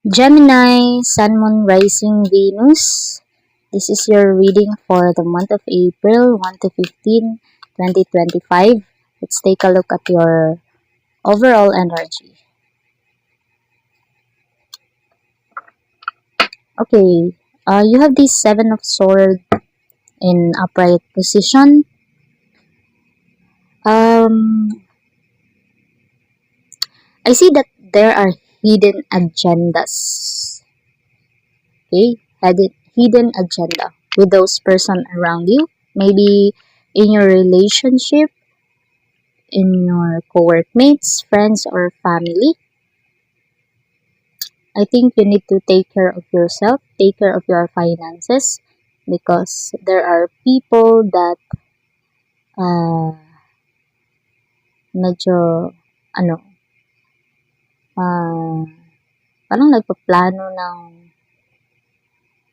Gemini, Sun, Moon, Rising, Venus. This is your reading for the month of April 1 to 15, 2025. Let's take a look at your overall energy. Okay, you have the Seven of Swords in upright position. Um, I see that there are hidden agendas. Okay, hidden agenda with those person around you. Maybe in your relationship, in your co-workmates, friends, or family. I think you need to take care of yourself, take care of your finances, because there are people that uh, medyo, ano, uh, parang nagpaplano ng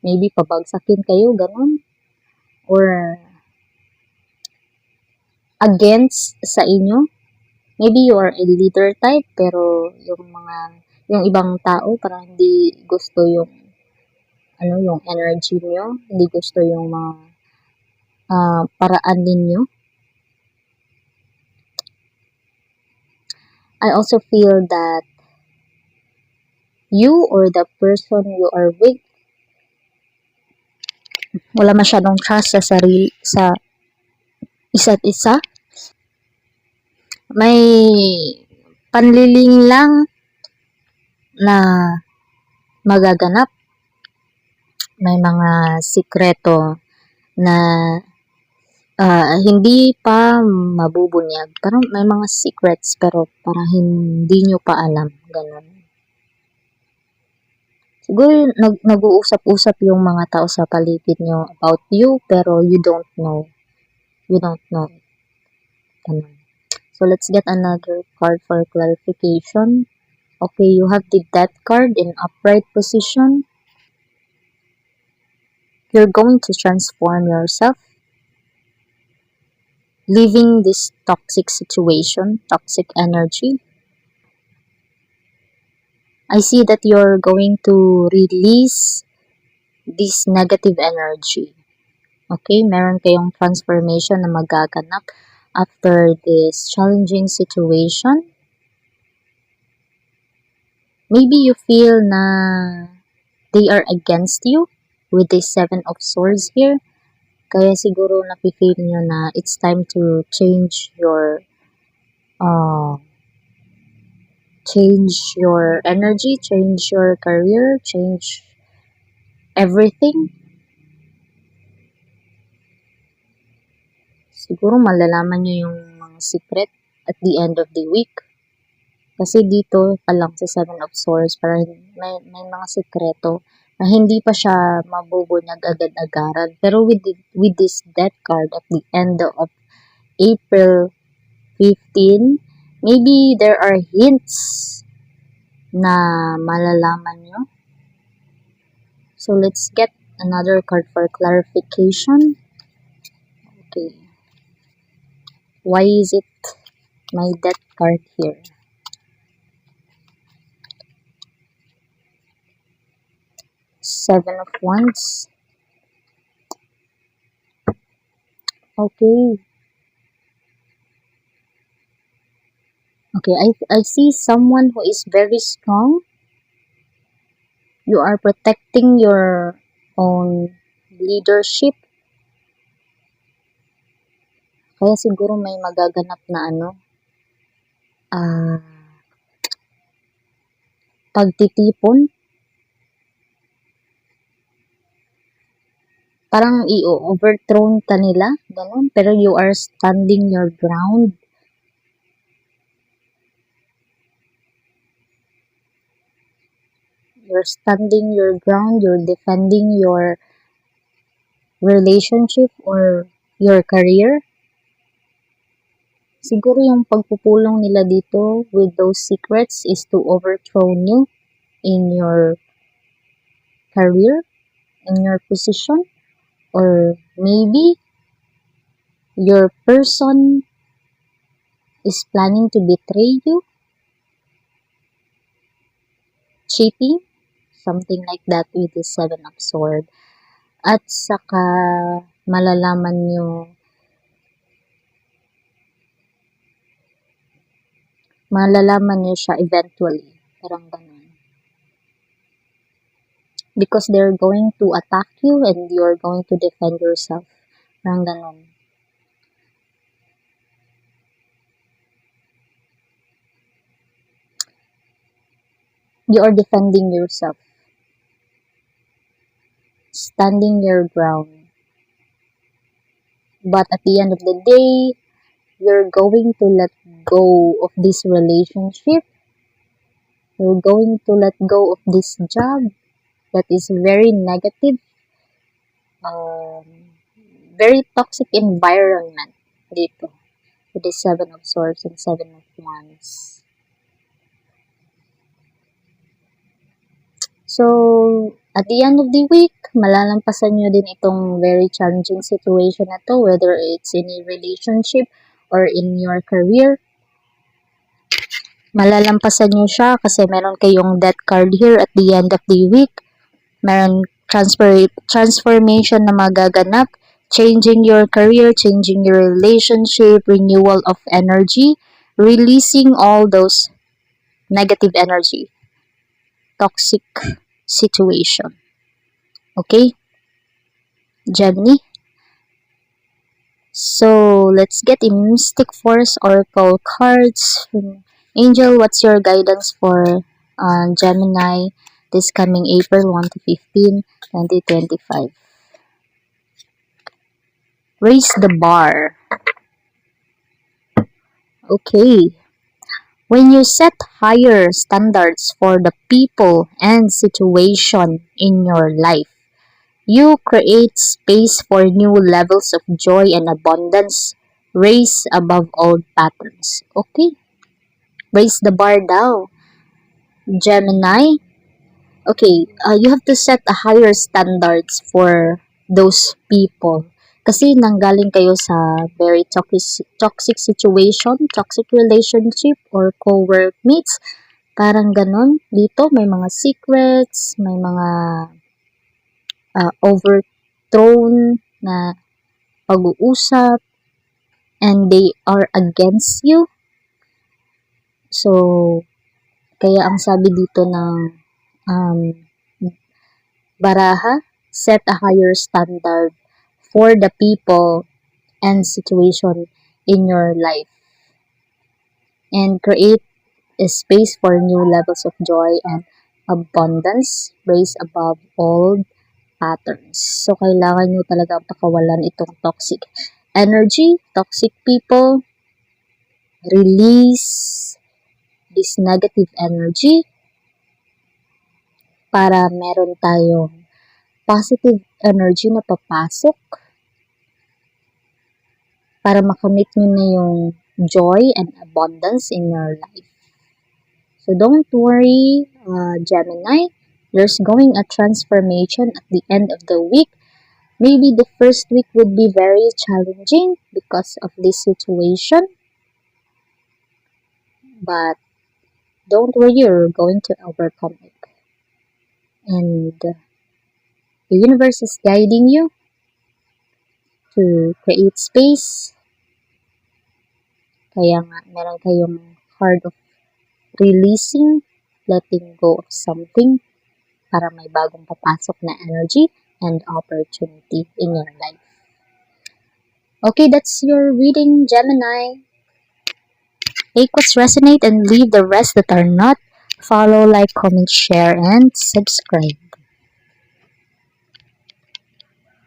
maybe pabagsakin kayo, ganun, or against sa inyo. Maybe you are a leader type, pero yung ibang tao parang hindi gusto yung energy niyo, hindi gusto yung mga paraan ninyo. I also feel that you or the person you are with, wala masyadong trust sa isa't isa. May panliling lang na magaganap. May mga sikreto na hindi pa mabubunyag. Parang may mga secrets pero parang hindi nyo pa alam. Ganun. Siguro nag-uusap-usap yung mga tao sa paligid nyo about you pero you don't know. You don't know. Ganun. So let's get another card for clarification. Okay, you have the Death card in upright position. You're going to transform yourself, leaving this toxic situation, toxic energy. I see that you're going to release this negative energy. Okay, meron kayong transformation na magaganap after this challenging situation. Maybe you feel na they are against you with the Seven of Swords here. Kaya siguro napifeel nyo na it's time to change your energy, change your career, change everything. Siguro malalaman nyo yung mga secret at the end of the week. Kasi dito pa lang sa Seven of Swords, parang may mga sekreto na hindi pa siya mabubunyag agad-agaran. Pero with this Death card at the end of April 15, maybe there are hints na malalaman nyo. So let's get another card for clarification. Okay. Why is it my Death card here? Seven of Wands. Okay. Okay, I see someone who is very strong. You are protecting your own leadership. Kaya siguro may magaganap na pagtitipon. Parang i-overthrown ka nila, ganun. Pero you are standing your ground. You're standing your ground, you're defending your relationship or your career. Siguro yung pagpupulong nila dito with those secrets is to overthrow you in your career, in your position, or maybe your person is planning to betray you, cheating. something like that with the Seven of Swords. At saka malalaman nyo siya eventually. Parang ganun. Because they're going to attack you and you're going to defend yourself. Parang ganun. You are defending yourself. Standing your ground. But at the end of the day, you're going to let go of this relationship. You're going to let go of this job that is very negative, very toxic environment dito with the Seven of Swords and Seven of Wands. So, at the end of the week, malalampasan nyo din itong very challenging situation na to, whether it's in a relationship or in your career. Malalampasan nyo siya kasi meron kayong death card here at the end of the week. Meron transformation na magaganap, changing your career, changing your relationship, renewal of energy, releasing all those negative energy, toxic situation. Okay? Gemini? So, let's get a Mystic Force Oracle cards. Angel, what's your guidance for Gemini this coming April 1 to 15, 2025? Raise the bar. Okay. When you set higher standards for the people and situation in your life, you create space for new levels of joy and abundance. Raise above old patterns. Okay? Raise the bar daw. Gemini, okay, you have to set a higher standards for those people. Kasi nanggaling kayo sa very toxic situation, toxic relationship, or co-workmates. Parang ganon. Dito, may mga secrets, may mga overthrown na pag-uusap, and they are against you. So, kaya ang sabi dito ng baraha, set a higher standard for the people and situation in your life. And create a space for new levels of joy and abundance, raise above old patterns. So, kailangan nyo talaga pakawalan itong toxic energy, toxic people, release this negative energy para meron tayong positive energy na papasok para makamit nyo na yung joy and abundance in your life. So don't worry, Gemini, there's going a transformation at the end of the week. Maybe the first week would be very challenging because of this situation. But don't worry, you're going to overcome it. And the universe is guiding you to create space. Kaya nga, meron kayong heart of releasing, letting go of something para may bagong papasok na energy and opportunity in your life. Okay, that's your reading, Gemini. Take what's resonate and leave the rest that are not. Follow, like, comment, share, and subscribe.